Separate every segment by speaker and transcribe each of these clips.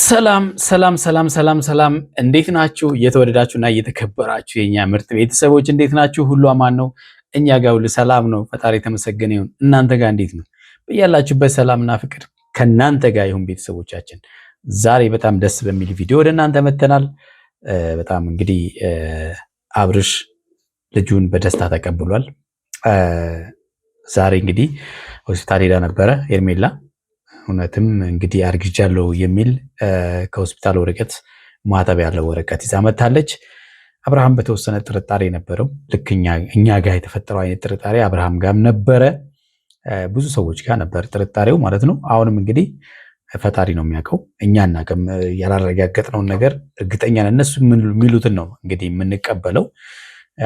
Speaker 1: ሰላም ሰላም ሰላም ሰላም ሰላም፣ እንዴት ናችሁ? እየተወደዳችሁና እየተከበራችሁ የኛ ምርጥ ቤተሰቦች እንዴት ናችሁ? ሁሉ አማን ነው? እኛ ጋር ሁሉ ሰላም ነው። ፈጣሪ የተመሰገነ ይሁን። እናንተ ጋር እንዴት ነው? በያላችሁበት ሰላምና ፍቅር ከናንተ ጋር ይሁን። ቤተሰቦቻችን ዛሬ በጣም ደስ በሚል ቪዲዮ ወደ እናንተ መተናል። በጣም እንግዲህ አብርሽ ልጁን በደስታ ተቀብሏል። ዛሬ እንግዲህ ሆስፒታል ሄዳ ነበረ ሄርሜላ እውነትም እንግዲህ አርግጃለሁ የሚል ከሆስፒታል ወረቀት ማህተብ ያለው ወረቀት ይዛ መታለች። አብርሃም በተወሰነ ጥርጣሬ ነበረው። ልክ እኛ ጋር የተፈጠረው አይነት ጥርጣሬ አብርሃም ጋርም ነበረ፣ ብዙ ሰዎች ጋር ነበር ጥርጣሬው ማለት ነው። አሁንም እንግዲህ ፈጣሪ ነው የሚያውቀው፣ እኛ እናውቅም። ያላረጋገጥነውን ነገር እርግጠኛ ነን፣ እነሱ የሚሉትን ነው እንግዲህ የምንቀበለው።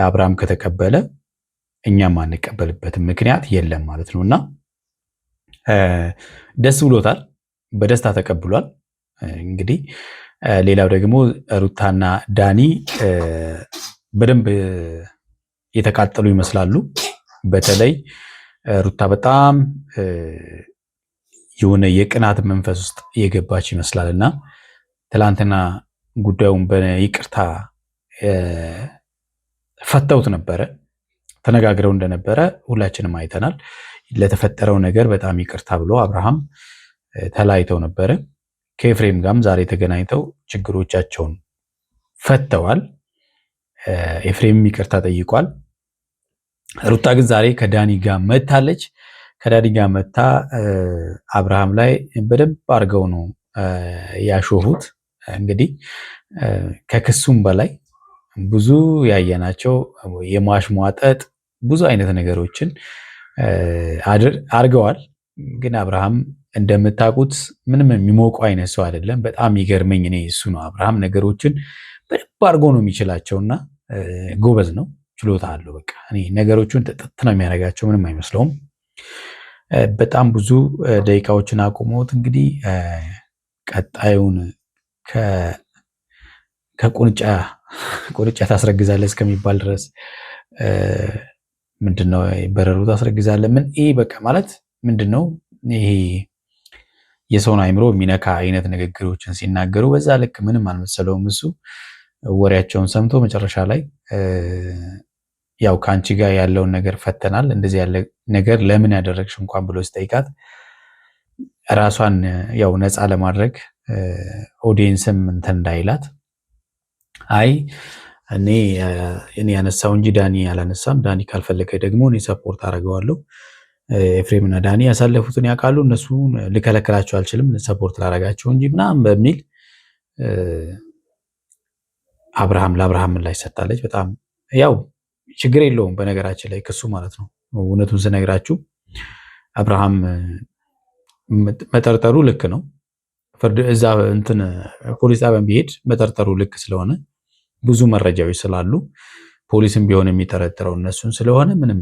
Speaker 1: አብርሃም ከተቀበለ እኛም አንቀበልበትም ምክንያት የለም ማለት ነው እና ደስ ብሎታል፣ በደስታ ተቀብሏል። እንግዲህ ሌላው ደግሞ ሩታና ዳኒ በደንብ የተቃጠሉ ይመስላሉ። በተለይ ሩታ በጣም የሆነ የቅናት መንፈስ ውስጥ የገባች ይመስላል እና ትላንትና ጉዳዩን በይቅርታ ፈተውት ነበረ፣ ተነጋግረው እንደነበረ ሁላችንም አይተናል። ለተፈጠረው ነገር በጣም ይቅርታ ብሎ አብርሃም ተለያይተው ነበረ። ከኤፍሬም ጋርም ዛሬ ተገናኝተው ችግሮቻቸውን ፈተዋል። ኤፍሬም ይቅርታ ጠይቋል። ሩታ ግን ዛሬ ከዳኒ ጋር መታለች። ከዳኒ ጋር መታ አብርሃም ላይ በደንብ አድርገው ነው ያሾሁት። እንግዲህ ከክሱም በላይ ብዙ ያየናቸው የማሽሟጠጥ ብዙ አይነት ነገሮችን አድርገዋል። ግን አብርሃም እንደምታውቁት ምንም የሚሞቀው አይነት ሰው አይደለም። በጣም ይገርመኝ እኔ እሱ ነው። አብርሃም ነገሮችን በደንብ አድርጎ ነው የሚችላቸውና ጎበዝ ነው፣ ችሎታ አለው። በቃ እኔ ነገሮቹን ጥጥ ነው የሚያደርጋቸው፣ ምንም አይመስለውም። በጣም ብዙ ደቂቃዎችን አቁሞት እንግዲህ ቀጣዩን ከቁንጫ ታስረግዛለህ እስከሚባል ድረስ ምንድነው በረሩ ታስረግዛለህ ምን ይሄ በቃ ማለት ምንድነው ይሄ የሰውን አይምሮ የሚነካ አይነት ንግግሮችን ሲናገሩ በዛ ልክ ምንም አልመሰለውም። እሱ ወሬያቸውን ሰምቶ መጨረሻ ላይ ያው ከአንቺ ጋር ያለውን ነገር ፈተናል፣ እንደዚህ ያለ ነገር ለምን ያደረግሽ እንኳን ብሎ ሲጠይቃት ራሷን ያው ነፃ ለማድረግ ኦዲየንስም እንትን እንዳይላት አይ እኔ ያነሳው እንጂ ዳኒ አላነሳም፣ ዳኒ ካልፈለገ ደግሞ እኔ ሰፖርት አደርገዋለሁ፣ ኤፍሬም እና ዳኒ ያሳለፉትን ያውቃሉ፣ እነሱን ልከለክላቸው አልችልም፣ ሰፖርት ላደርጋቸው እንጂ ምናምን በሚል ለአብርሃም ምላሽ ሰጥታለች። በጣም ያው ችግር የለውም በነገራችን ላይ ክሱ ማለት ነው። እውነቱን ስነግራችሁ አብርሃም መጠርጠሩ ልክ ነው። ፍርድ እዛ እንትን ፖሊስ ጣቢያ ቢሄድ መጠርጠሩ ልክ ስለሆነ ብዙ መረጃዎች ስላሉ ፖሊስም ቢሆን የሚጠረጥረው እነሱን ስለሆነ ምንም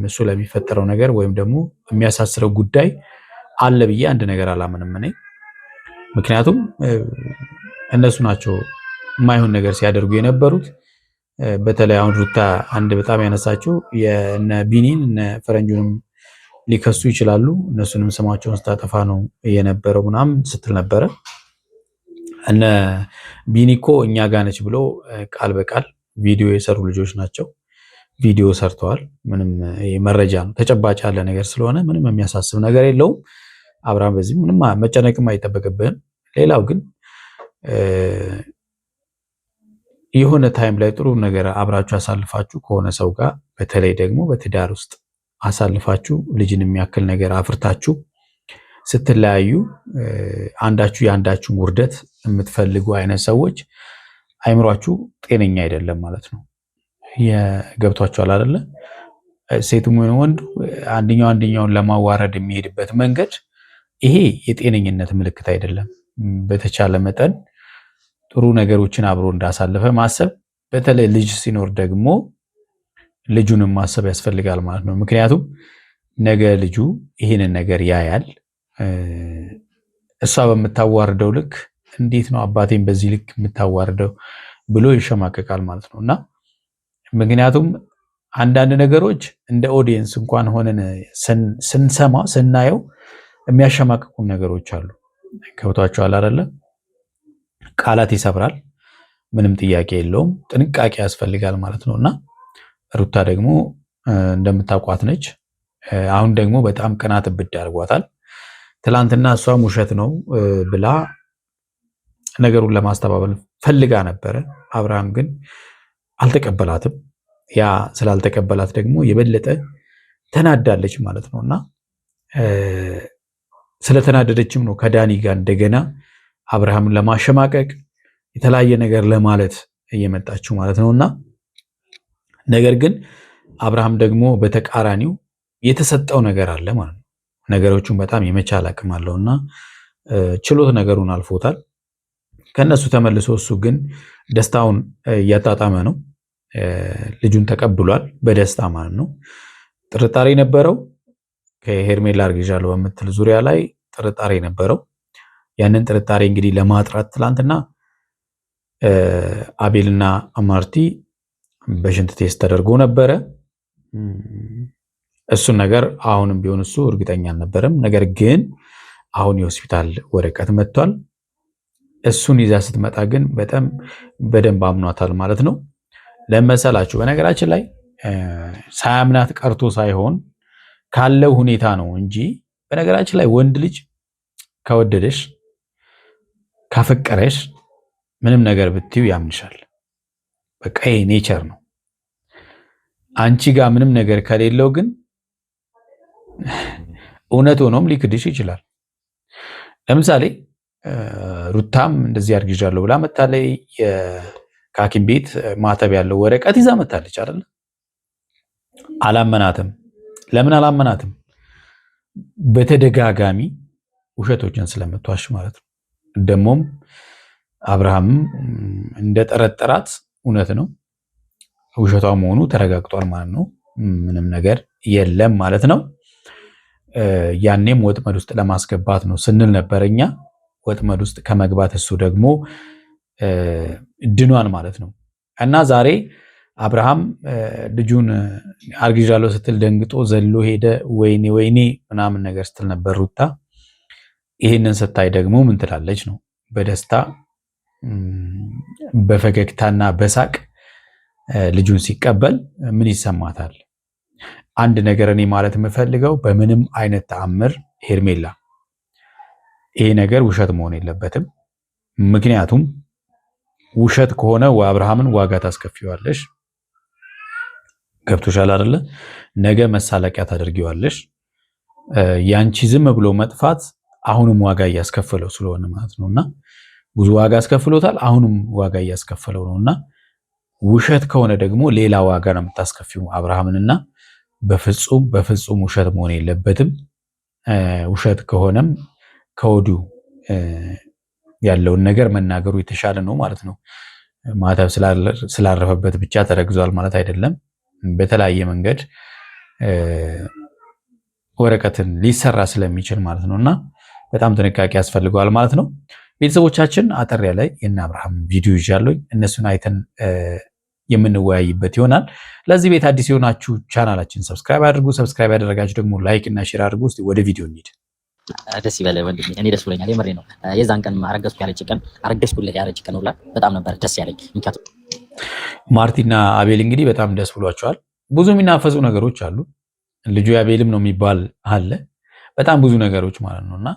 Speaker 1: እሱ ለሚፈጠረው ነገር ወይም ደግሞ የሚያሳስረው ጉዳይ አለ ብዬ አንድ ነገር አላምንም እኔ። ምክንያቱም እነሱ ናቸው የማይሆን ነገር ሲያደርጉ የነበሩት። በተለይ አሁን ሩታ አንድ በጣም ያነሳችው የነ ቢኒን እነ ፈረንጁንም ሊከሱ ይችላሉ፣ እነሱንም ስማቸውን ስታጠፋ ነው የነበረው ምናምን ስትል ነበረ። እነ ቢኒ እኮ እኛ ጋር ነች ብሎ ቃል በቃል ቪዲዮ የሰሩ ልጆች ናቸው። ቪዲዮ ሰርተዋል። ምንም መረጃ ነው፣ ተጨባጭ ያለ ነገር ስለሆነ ምንም የሚያሳስብ ነገር የለውም። አብርሃም በዚህ ምንም መጨነቅም አይጠበቅብህም። ሌላው ግን የሆነ ታይም ላይ ጥሩ ነገር አብራችሁ አሳልፋችሁ ከሆነ ሰው ጋር በተለይ ደግሞ በትዳር ውስጥ አሳልፋችሁ ልጅን የሚያክል ነገር አፍርታችሁ ስትለያዩ አንዳችሁ የአንዳችሁን ውርደት የምትፈልጉ አይነት ሰዎች አይምሯችሁ ጤነኛ አይደለም ማለት ነው። የገብቷችኋል አይደለ? ሴቱም ሆነ ወንዱ አንደኛውን ለማዋረድ የሚሄድበት መንገድ ይሄ የጤነኝነት ምልክት አይደለም። በተቻለ መጠን ጥሩ ነገሮችን አብሮ እንዳሳለፈ ማሰብ፣ በተለይ ልጅ ሲኖር ደግሞ ልጁንም ማሰብ ያስፈልጋል ማለት ነው። ምክንያቱም ነገ ልጁ ይህንን ነገር ያያል። እሷ በምታዋርደው ልክ እንዴት ነው አባቴን በዚህ ልክ የምታዋርደው ብሎ ይሸማቀቃል ማለት ነው። እና ምክንያቱም አንዳንድ ነገሮች እንደ ኦዲየንስ እንኳን ሆነን ስናየው የሚያሸማቅቁ ነገሮች አሉ። ገብቷችኋል አይደለ? ቃላት ይሰብራል። ምንም ጥያቄ የለውም። ጥንቃቄ ያስፈልጋል ማለት ነውና ሩታ ደግሞ እንደምታውቋት ነች። አሁን ደግሞ በጣም ቅናት ብድ አድርጓታል። ትላንትና እሷም ውሸት ነው ብላ ነገሩን ለማስተባበል ፈልጋ ነበረ። አብርሃም ግን አልተቀበላትም። ያ ስላልተቀበላት ደግሞ የበለጠ ተናዳለች ማለት ነውና ስለተናደደችም ነው ከዳኒ ጋር እንደገና አብርሃምን ለማሸማቀቅ የተለያየ ነገር ለማለት እየመጣችው ማለት ነውና ነገር ግን አብርሃም ደግሞ በተቃራኒው የተሰጠው ነገር አለ ማለት ነው። ነገሮቹን በጣም የመቻል አቅም አለውና ችሎት ነገሩን አልፎታል። ከነሱ ተመልሶ እሱ ግን ደስታውን እያጣጣመ ነው። ልጁን ተቀብሏል በደስታ ማለት ነው። ጥርጣሬ ነበረው ከሄርሜላ አርግዣለሁ በምትል ዙሪያ ላይ ጥርጣሬ ነበረው። ያንን ጥርጣሬ እንግዲህ ለማጥራት ትላንትና አቤልና ማርቲ በሽንት ቴስት ተደርጎ ነበረ። እሱን ነገር አሁንም ቢሆን እሱ እርግጠኛ አልነበረም። ነገር ግን አሁን የሆስፒታል ወረቀት መጥቷል። እሱን ይዛ ስትመጣ ግን በጣም በደንብ አምኗታል ማለት ነው። ለመሰላችሁ በነገራችን ላይ ሳያምናት ቀርቶ ሳይሆን ካለው ሁኔታ ነው እንጂ በነገራችን ላይ ወንድ ልጅ ከወደደሽ ካፈቀረሽ ምንም ነገር ብትዩ ያምንሻል። በቃ ይሄ ኔቸር ነው። አንቺ ጋር ምንም ነገር ከሌለው ግን እውነት ሆኖም ሊክድሽ ይችላል። ለምሳሌ ሩታም እንደዚህ አርግዣለሁ ብላ መታለይ ከሐኪም ቤት ማተብ ያለው ወረቀት ይዛ መታለች አይደል? አላመናትም። ለምን አላመናትም? በተደጋጋሚ ውሸቶችን ስለምትዋሽ ማለት ነው። ደሞም አብርሃምም እንደጠረጠራት እውነት ነው። ውሸቷ መሆኑ ተረጋግጧል ማለት ነው። ምንም ነገር የለም ማለት ነው። ያኔም ወጥመድ ውስጥ ለማስገባት ነው ስንል ነበር እኛ። ወጥመድ ውስጥ ከመግባት እሱ ደግሞ ድኗን ማለት ነው። እና ዛሬ አብርሃም ልጁን አርግዣለሁ ስትል ደንግጦ ዘሎ ሄደ። ወይኔ ወይኔ ምናምን ነገር ስትል ነበር ሩታ። ይህንን ስታይ ደግሞ ምን ትላለች ነው? በደስታ በፈገግታና በሳቅ ልጁን ሲቀበል ምን ይሰማታል? አንድ ነገር እኔ ማለት የምፈልገው በምንም አይነት ተአምር ሄርሜላ ይሄ ነገር ውሸት መሆን የለበትም። ምክንያቱም ውሸት ከሆነ አብርሃምን ዋጋ ታስከፊዋለሽ። ገብቶሻል አይደለ? ነገ መሳለቂያ ታደርጊዋለሽ። ያንቺ ዝም ብሎ መጥፋት አሁንም ዋጋ እያስከፈለው ስለሆነ ማለት ነውና ብዙ ዋጋ አስከፍሎታል። አሁንም ዋጋ እያስከፈለው ነውና ውሸት ከሆነ ደግሞ ሌላ ዋጋ ነው የምታስከፊው አብርሃምንና በፍጹም በፍጹም ውሸት መሆን የለበትም። ውሸት ከሆነም ከወዲሁ ያለውን ነገር መናገሩ የተሻለ ነው ማለት ነው። ማተብ ስላረፈበት ብቻ ተረግዟል ማለት አይደለም። በተለያየ መንገድ ወረቀትን ሊሰራ ስለሚችል ማለት ነውና በጣም ጥንቃቄ ያስፈልገዋል ማለት ነው። ቤተሰቦቻችን አጠር ያለ የእነ አብርሃም ቪዲዮ ይዣለሁ። እነሱን አይተን የምንወያይበት ይሆናል። ለዚህ ቤት አዲስ የሆናችሁ ቻናላችን ሰብስክራይብ አድርጉ። ሰብስክራይብ ያደረጋችሁ ደግሞ ላይክ እና ሼር አድርጉ። እስቲ ወደ ቪዲዮ እንሂድ።
Speaker 2: ደስ ይበለ ወንድሜ፣ እኔ ደስ ብሎኛል። የምሬ ነው። የዛን ቀን አረገዝኩ ያለች ቀን አረገዝኩልህ ያለች ቀን ሁላ በጣም ነበር ደስ ያለኝ። ምክንያቱም
Speaker 1: ማርቲና አቤል እንግዲህ በጣም ደስ ብሏቸዋል። ብዙ የሚናፈሱ ነገሮች አሉ። ልጁ አቤልም ነው የሚባል አለ። በጣም ብዙ ነገሮች ማለት ነውና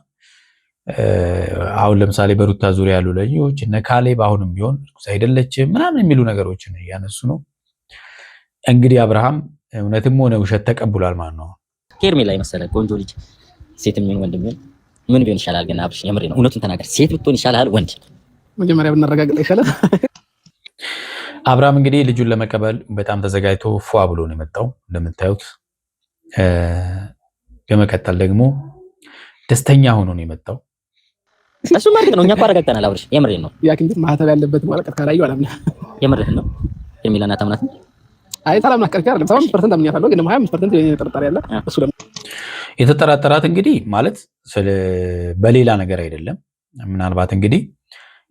Speaker 1: አሁን ለምሳሌ በሩታ ዙሪያ ያሉ ልጆች እነ ካሌብ አሁንም ቢሆን እርጉዝ አይደለችም ምናምን የሚሉ ነገሮችን እያነሱ ነው። እንግዲህ አብርሃም እውነትም ሆነ ውሸት ተቀብሏል ማለት ነው።
Speaker 2: ሄርሜላ የመሰለ ቆንጆ ልጅ ሴት ምን ወንድ ምን ቢሆን ይሻላል? ግን አብርሽ የምሬ ነው፣ እውነቱን ተናገር። ሴት ብትሆን ይሻላል ወንድ? መጀመሪያ ብናረጋግጥ ይሻላል።
Speaker 1: አብርሃም እንግዲህ ልጁን ለመቀበል በጣም ተዘጋጅቶ ፏ ብሎ ነው የመጣው እንደምታዩት። በመቀጠል ደግሞ ደስተኛ ሆኖ ነው የመጣው።
Speaker 2: እሱ ማለት ነው። እኛ እኮ አረጋግጠናል አብርሽ፣ የምሬ ነው።
Speaker 3: ያኪን ግን ማህተብ ያለበት ወረቀት ካላዩ አላምና።
Speaker 2: የምሬ ነው። ሄርሜላና ታምናት
Speaker 3: አይ ሰላም ናከርክ አይደለም 7% አምኛታለሁ፣ ግን 25% የተጠረጠረ ያለ እሱ ደግሞ
Speaker 1: የተጠራጠራት እንግዲህ ማለት በሌላ ነገር አይደለም። ምናልባት እንግዲህ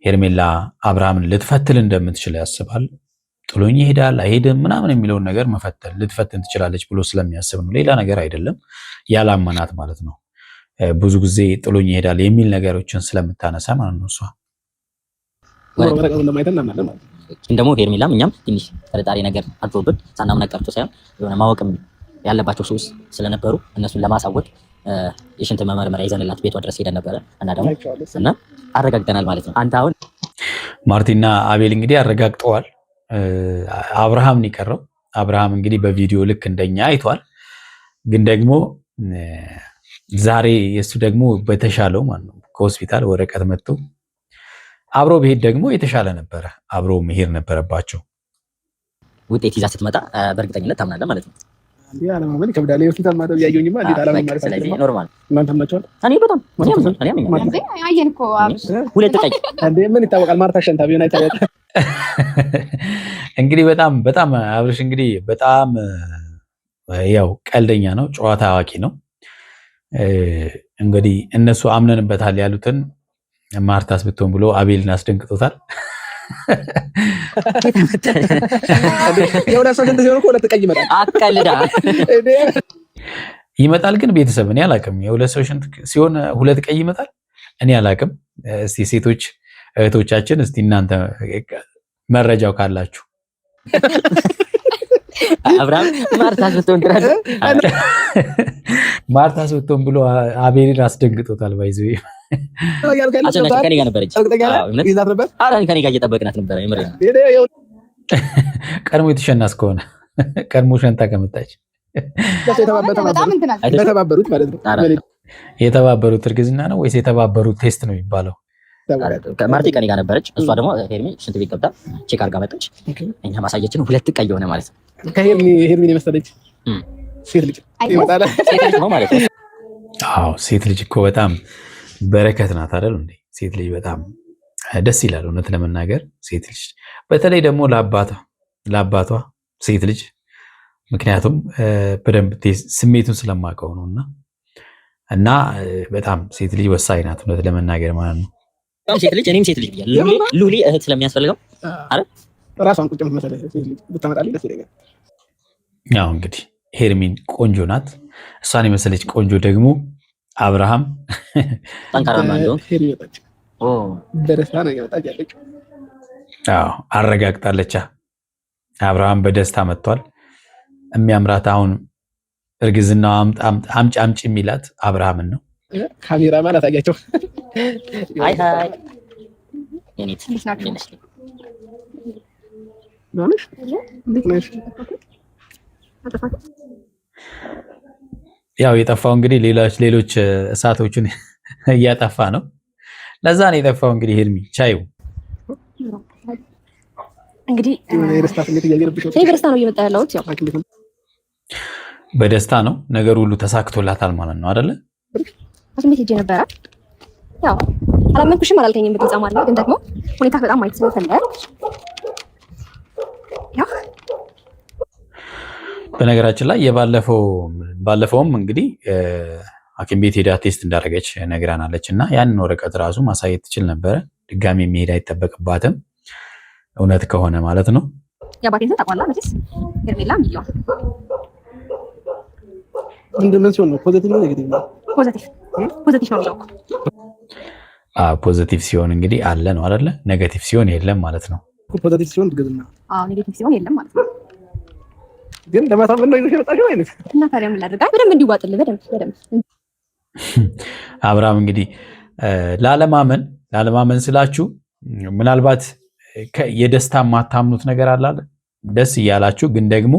Speaker 1: ሄርሜላ አብርሃምን ልትፈትል እንደምትችል ያስባል። ጥሎኝ ይሄዳል አይሄድም ምናምን የሚለውን ነገር ልትፈትን ትችላለች ብሎ ስለሚያስብ ነው። ሌላ ነገር አይደለም። ያላመናት ማለት ነው። ብዙ ጊዜ ጥሎኝ ይሄዳል የሚል ነገሮችን ስለምታነሳ ማለት ነው። እሷ
Speaker 3: ወረቀቱን እንደማይተን እናምናለን ማለት ነው።
Speaker 2: ግን ደግሞ ሄርሜላም እኛም ትንሽ ጥርጣሬ ነገር አድሮብን ሳናምን ቀርቶ ሳይሆን የሆነ ማወቅም ያለባቸው ሰዎች ስለነበሩ እነሱን ለማሳወቅ የሽንት መመርመሪያ ይዘንላት ቤቷ ድረስ ሄደን ነበረ እና አረጋግጠናል ማለት ነው። አንተ አሁን
Speaker 1: ማርቲና አቤል እንግዲህ አረጋግጠዋል። አብርሃም ነው የቀረው። አብርሃም እንግዲህ በቪዲዮ ልክ እንደኛ አይቷል። ግን ደግሞ ዛሬ የሱ ደግሞ በተሻለው ማለት ነው ከሆስፒታል ወረቀት መጥቶ አብሮ በሄድ ደግሞ የተሻለ ነበረ። አብሮ መሄድ ነበረባቸው።
Speaker 2: ውጤት ይዛ ስትመጣ በእርግጠኝነት ታምናለህ ማለት ነው።
Speaker 3: እንዴ አለማመን ከብዳሌ ሆስፒታል ማለት ያየውኝማ እንዴት አለማመን ማለት ነው።
Speaker 2: ስለዚህ ኖርማል
Speaker 3: እናንተ አምናችኋል?
Speaker 2: እኔ በጣም
Speaker 4: አየን እኮ
Speaker 2: ሁለት ቀይ
Speaker 3: እንዴ ምን ይታወቃል? ማርታ ሸንታ ቢሆን አይታወቅ።
Speaker 1: እንግዲህ በጣም አብርሽ እንግዲህ በጣም ያው ቀልደኛ ነው፣ ጨዋታ አዋቂ ነው። እንግዲህ እነሱ አምነንበታል ያሉትን ማርታስ ብትሆን ብሎ አቤልን አስደንግጦታል።
Speaker 3: የሁለት ሰው ስንት ሲሆን እኮ ሁለት ቀይ ይመጣል።
Speaker 2: አቀልዳ
Speaker 1: ይመጣል። ግን ቤተሰብ እኔ አላቅም። የሁለት ሰው ሽንት ሲሆን ሁለት ቀይ ይመጣል። እኔ አላቅም። እስቲ ሴቶች እህቶቻችን እስቲ እናንተ መረጃው ካላችሁ
Speaker 2: አብርሃም ማርታስ ብትሆን ትራለ
Speaker 1: ማርታስ ብትሆን ብሎ አቤልን አስደንግጦታል። ባይዘ
Speaker 2: ከኔ ጋር ነበረች። ከኔ ጋር እየጠበቅናት ነበረ።
Speaker 1: ቀድሞ የተሸና እስከሆነ ቀድሞ ሸንታ ከመጣች
Speaker 3: የተባበሩት ማለት ነው።
Speaker 1: የተባበሩት እርግዝና ነው ወይስ የተባበሩት ቴስት ነው የሚባለው?
Speaker 2: ማርቲ ከኔ ጋር ነበረች። እሷ ደግሞ ሄርሚ ሽንት ቤት ገብታ ቼክ አድርጋ መጣች። እኛ ማሳየችን ሁለት ቀይ የሆነ ማለት ነው።
Speaker 3: ሄርሚን የመሰለች ሴት ልጅ ይመጣል።
Speaker 2: ሴት ልጅ ነው ማለት ነው።
Speaker 1: አዎ ሴት ልጅ እኮ በጣም በረከት ናት አይደል እንዴ? ሴት ልጅ በጣም ደስ ይላል እውነት ለመናገር ሴት ልጅ በተለይ ደግሞ ለአባቷ ሴት ልጅ ምክንያቱም በደንብ ስሜቱን ስለማውቀው ነውና እና በጣም ሴት ልጅ ወሳኝ ናት እውነት ለመናገር ማለት ነው።
Speaker 2: ሴት ልጅ እኔም ሴት ልጅ ብያለሁ። ሉሊ እህት ስለሚያስፈልገው አይደል
Speaker 3: ራሷን ቁጭ መሰለኝ ሴት ልጅ ብታመጣልኝ ደስ ይለኛል።
Speaker 1: ያው እንግዲህ ሄርሚን ቆንጆ ናት። እሷን የመሰለች ቆንጆ ደግሞ አብርሃም
Speaker 2: ጠንካራ ነው።
Speaker 3: ሄርሚ ወጣች በደስታ ነው የወጣች ያለችው።
Speaker 1: አዎ አረጋግጣለች። አብርሃም በደስታ መጥቷል። የሚያምራት አሁን እርግዝናው አምጪ የሚላት አብርሃምን ነው።
Speaker 3: ካሜራ ማለት አያቸው።
Speaker 2: አይ
Speaker 1: ያው የጠፋው እንግዲህ ሌሎች እሳቶችን እያጠፋ ነው። ለዛ ነው የጠፋው እንግዲህ ሄርሚ ቻዩ
Speaker 4: እንግዲህ በደስታ ነው እየመጣ ያለሁት። ያው
Speaker 1: በደስታ ነው ነገር ሁሉ ተሳክቶላታል ማለት ነው አይደለ?
Speaker 4: ሐኪም ቤት ሄጄ ነበረ። ያው አላመንኩሽም አላልከኝም በግልጽ ማለት ግን ደግሞ ሁኔታ በጣም ማየት ስለፈለገ ያው
Speaker 1: በነገራችን ላይ ባለፈውም እንግዲህ ሐኪም ቤት ሄዳ ቴስት እንዳደረገች ነግራናለች እና ያንን ወረቀት ራሱ ማሳየት ትችል ነበረ። ድጋሚ የሚሄድ አይጠበቅባትም እውነት ከሆነ ማለት ነው።
Speaker 4: ያባቴን ተጣጣላ መቼስ ሄርሜላ ሚሊዮን
Speaker 3: እንደምን ሲሆን ነው ፖዚቲቭ ነው ኔጌቲቭ ነው? ፖዚቲቭ ነው ነው።
Speaker 1: ፖዚቲቭ ሲሆን እንግዲህ አለ ነው አይደለ? ኔጌቲቭ ሲሆን የለም ማለት ነው።
Speaker 3: ፖዚቲቭ ሲሆን እርግዝና፣
Speaker 4: ኔጌቲቭ ሲሆን የለም ማለት ነው።
Speaker 3: ግን ለማሳመን ነው የመጣችው አይነት
Speaker 4: እና ታዲያ ምን ላድርግ? በደንብ እንዲዋጥልህ በደንብ
Speaker 1: አብርሃም እንግዲህ ላለማመን ስላችሁ ምናልባት የደስታ የማታምኑት ነገር አለ ደስ እያላችሁ ግን ደግሞ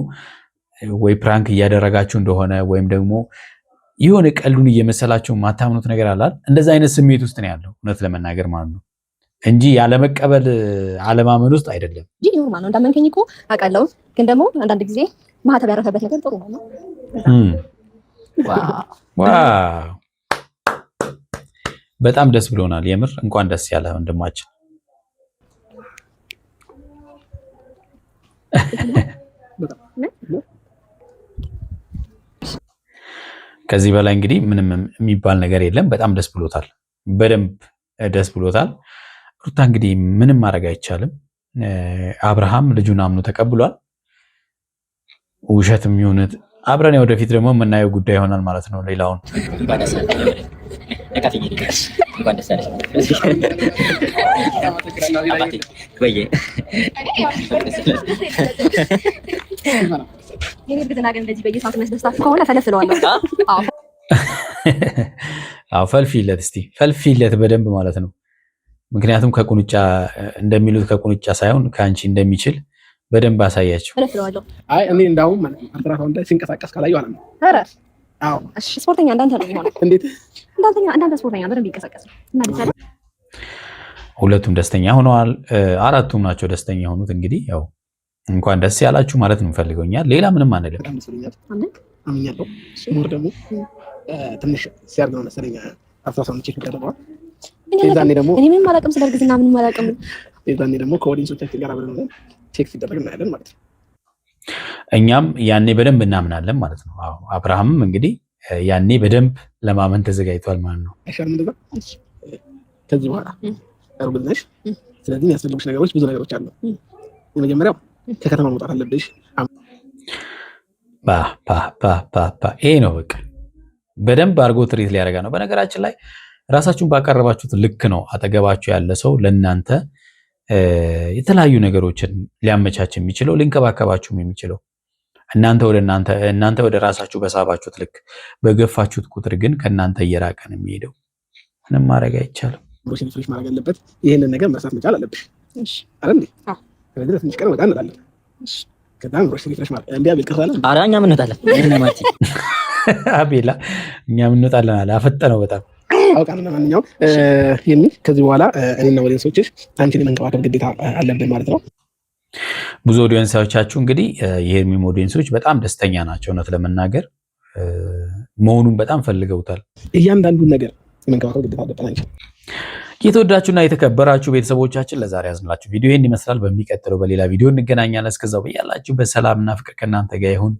Speaker 1: ወይ ፕራንክ እያደረጋችሁ እንደሆነ ወይም ደግሞ የሆነ ቀልዱን እየመሰላችሁ የማታምኑት ነገር አለ። እንደዛ አይነት ስሜት ውስጥ ነው ያለው እውነት ለመናገር ማለት ነው እንጂ ያለመቀበል አለማመን ውስጥ አይደለም።
Speaker 4: ጂ ኖርማል ነው። እንዳመንከኝ እኮ አውቃለሁ። ግን ደግሞ አንዳንድ ጊዜ ማህተብ ያረፈበት ነገር ጥሩ ነው።
Speaker 1: ዋው በጣም ደስ ብሎናል። የምር እንኳን ደስ ያለ ወንድማችን። ከዚህ በላይ እንግዲህ ምንም የሚባል ነገር የለም። በጣም ደስ ብሎታል። በደንብ ደስ ብሎታል። ሩታ እንግዲህ ምንም ማድረግ አይቻልም። አብርሃም ልጁን አምኖ ተቀብሏል። ውሸትም ይሁን አብረን ወደፊት ደግሞ የምናየው ጉዳይ ይሆናል ማለት ነው። ሌላውን
Speaker 2: ተካፍዬ ልጅ እንኳን ደስ ያለሽ አባቴ ወይ
Speaker 4: የኔ እርግዝና ግን እንደዚህ በየሰዓቱ የሚያስደስታችሁ ከሆነ ፈለፍለዋለሁ።
Speaker 1: አዎ ፈልፊለት፣ እስቲ ፈልፊለት በደንብ ማለት ነው። ምክንያቱም ከቁንጫ እንደሚሉት ከቁንጫ ሳይሆን ከአንቺ እንደሚችል በደንብ አሳያቸው።
Speaker 4: ፈለፍለዋለሁ።
Speaker 3: አይ እኔ እንዳውም ማለት ነው አልትራሳውንድ ላይ ሲንቀሳቀስ ካላየው አለ ነው።
Speaker 4: ኧረ
Speaker 3: አዎ
Speaker 4: እሺ፣ ስፖርተኛ እንዳንተ ነው የሚሆነው።
Speaker 3: እንዴት
Speaker 4: እንዳንተ ስፖርተኛ በደንብ ይንቀሳቀስ እና ደስ
Speaker 1: ሁለቱም ደስተኛ ሆነዋል። አራቱም ናቸው ደስተኛ የሆኑት። እንግዲህ ያው እንኳን ደስ ያላችሁ ማለት ነው ፈልገውኛል። ሌላ ምንም አንልም።
Speaker 3: በጣም ደስ ብሎኛል። አምኛለሁ። ሞር ደግሞ ትንሽ ሲያርግ ነው መሰለኝ አልትራሳውንድ ቼክ ይደረጋል። እኔ ምንም አላውቅም፣ ስለ እርግዝና ምንም አላውቅም። የዛኔ ደግሞ ከኦዲየንሶቻችን ጋር አብረን ቼክ ሲደረግ እናያለን ማለት ነው።
Speaker 1: እኛም ያኔ በደንብ እናምናለን ማለት ነው። አዎ አብርሃምም እንግዲህ ያኔ በደንብ ለማመን ተዘጋጅቷል ማለት ነው።
Speaker 3: አይሻልም እንደዛ? ከዚህ በኋላ እርጉዝ ነሽ። ስለዚህ የሚያስፈልጉሽ ነገሮች ብዙ ነገሮች አሉ። የመጀመሪያው ከከተማ መውጣት አለብሽ።
Speaker 1: ይሄ ነው በቃ በደንብ አድርጎ ትሪት ሊያደርጋ ነው። በነገራችን ላይ ራሳችሁን ባቀረባችሁት ልክ ነው አጠገባችሁ ያለ ሰው ለእናንተ የተለያዩ ነገሮችን ሊያመቻች የሚችለው ሊንከባከባችሁም የሚችለው። እናንተ ወደ ራሳችሁ በሳባችሁት ልክ በገፋችሁት ቁጥር ግን ከእናንተ እየራቀ ነው የሚሄደው። ምንም ማድረግ አይቻልም።
Speaker 3: ብሮሽን ፍሬሽ ማድረግ አለበት። ይሄንን ነገር መስራት መቻል አለብሽ። እሺ አይደል? አዎ። ስለዚህ ትንሽ ቀን ወጣ እንላለን። እሺ ከዛም ብሮሽን ፍሬሽ ማድረግ እንዴ አቤል ከሳለ
Speaker 2: ኧረ እኛ ምን እንወጣለን? እኔ ማለት
Speaker 1: አቤላ እኛ ምን እንወጣለን አለ። አፈጠነው በጣም
Speaker 3: አውቃለሁ። ለማንኛውም የሚል ከዚህ በኋላ እኔና ኦዲየንሶችሽ አንቺን የመንከባከብ ግዴታ አለብን ማለት ነው።
Speaker 1: ብዙ ኦዲየንሶቻችሁ እንግዲህ የሄርሜም ኦዲየንሶች በጣም ደስተኛ ናቸው። እውነት ለመናገር መሆኑን በጣም ፈልገውታል።
Speaker 3: እያንዳንዱን ነገር የመንከባከብ ግዴታ አለብን አንቺ።
Speaker 1: የተወዳችሁና የተከበራችሁ ቤተሰቦቻችን ለዛሬ ያዝንላችሁ ቪዲዮ ይህን ይመስላል። በሚቀጥለው በሌላ ቪዲዮ እንገናኛለን። እስከዛው በያላችሁ በሰላምና ፍቅር ከእናንተ ጋር ይሁን።